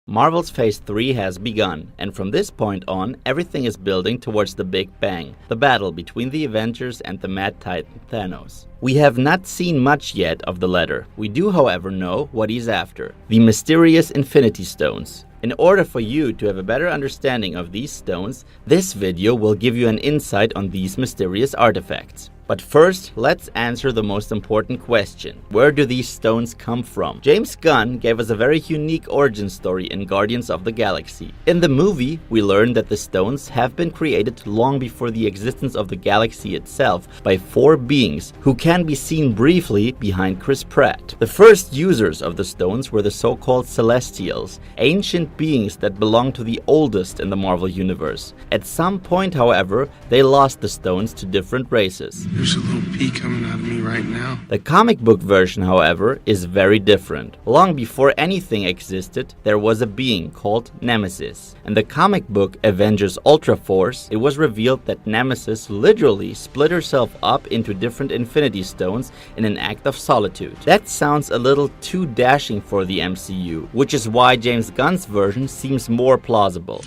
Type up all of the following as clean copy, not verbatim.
Marvel's Phase 3 has begun, and from this point on, everything is building towards the Big Bang, the battle between the Avengers and the Mad Titan Thanos. We have not seen much yet of the latter. We do, however, know what he's after: the mysterious Infinity Stones. In order for you to have a better understanding of these stones, this video will give you an insight on these mysterious artifacts. But first, let's answer the most important question. Where do these stones come from? James Gunn gave us a very unique origin story in Guardians of the Galaxy. In the movie, we learn that the stones have been created long before the existence of the galaxy itself by 4 beings who can be seen briefly behind Chris Pratt. The first users of the stones were the so-called Celestials, ancient beings that belong to the oldest in the Marvel Universe. At some point, however, they lost the stones to different races. There's a little pee coming out of me right now. The comic book version, however, is very different. Long before anything existed, there was a being called Nemesis. In the comic book Avengers Ultra Force, it was revealed that Nemesis literally split herself up into different Infinity Stones in an act of solitude. That sounds a little too dashing for the MCU, which is why James Gunn's version seems more plausible.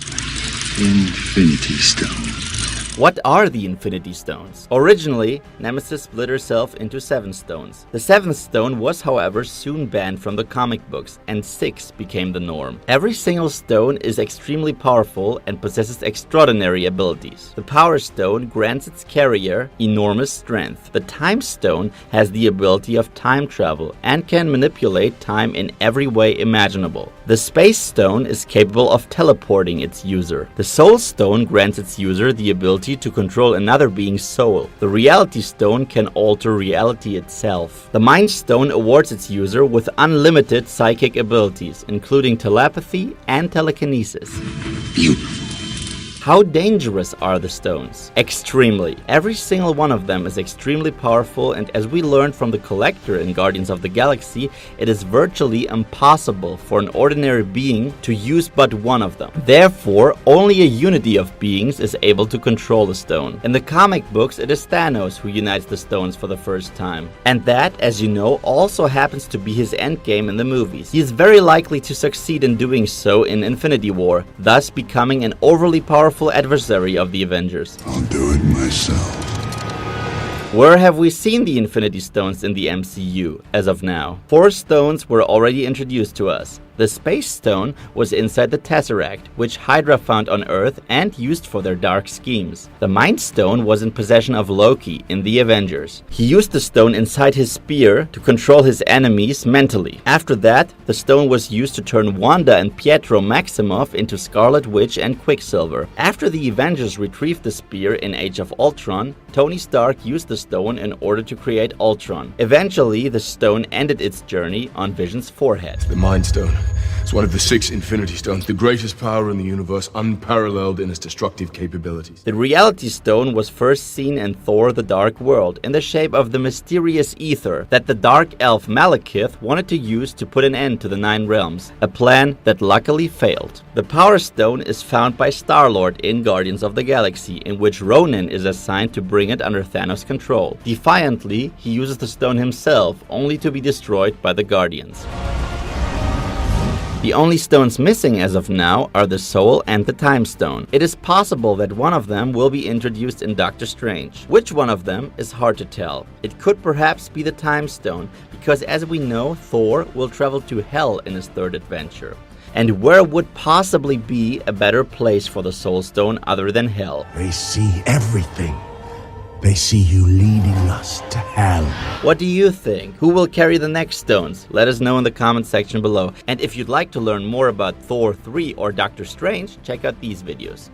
Infinity Stone. What are the Infinity Stones? Originally, Nemesis split herself into 7 stones. The 7th stone was, however, soon banned from the comic books, and 6 became the norm. Every single stone is extremely powerful and possesses extraordinary abilities. The Power Stone grants its carrier enormous strength. The Time Stone has the ability of time travel and can manipulate time in every way imaginable. The Space Stone is capable of teleporting its user. The Soul Stone grants its user the ability to control another being's soul. The Reality Stone can alter reality itself. The Mind Stone awards its user with unlimited psychic abilities, including telepathy and telekinesis. Beautiful. How dangerous are the stones? Extremely. Every single one of them is extremely powerful, and as we learned from the Collector in Guardians of the Galaxy, it is virtually impossible for an ordinary being to use but one of them. Therefore, only a unity of beings is able to control the stone. In the comic books, it is Thanos who unites the stones for the first time. And that, as you know, also happens to be his endgame in the movies. He is very likely to succeed in doing so in Infinity War, thus becoming an overly powerful adversary of the Avengers. I'll do it myself. Where have we seen the Infinity Stones in the MCU as of now? 4 stones were already introduced to us. The Space Stone was inside the Tesseract, which Hydra found on Earth and used for their dark schemes. The Mind Stone was in possession of Loki in the Avengers. He used the stone inside his spear to control his enemies mentally. After that, the stone was used to turn Wanda and Pietro Maximoff into Scarlet Witch and Quicksilver. After the Avengers retrieved the spear in Age of Ultron, Tony Stark used the stone in order to create Ultron. Eventually, the stone ended its journey on Vision's forehead. The Mind Stone. It's one of the 6 Infinity Stones, the greatest power in the universe, unparalleled in its destructive capabilities. The Reality Stone was first seen in Thor: The Dark World in the shape of the mysterious ether that the Dark Elf Malekith wanted to use to put an end to the 9 realms, a plan that luckily failed. The Power Stone is found by Star-Lord in Guardians of the Galaxy, in which Ronan is assigned to bring it under Thanos' control. Defiantly, he uses the stone himself, only to be destroyed by the Guardians. The only stones missing as of now are the Soul and the Time Stone. It is possible that one of them will be introduced in Doctor Strange. Which one of them is hard to tell. It could perhaps be the Time Stone, because as we know, Thor will travel to Hell in his 3rd adventure. And where would possibly be a better place for the Soul Stone other than Hell? They see everything. They see you leading us to hell. What do you think? Who will carry the next stones? Let us know in the comment section below. And if you'd like to learn more about Thor 3 or Doctor Strange, check out these videos.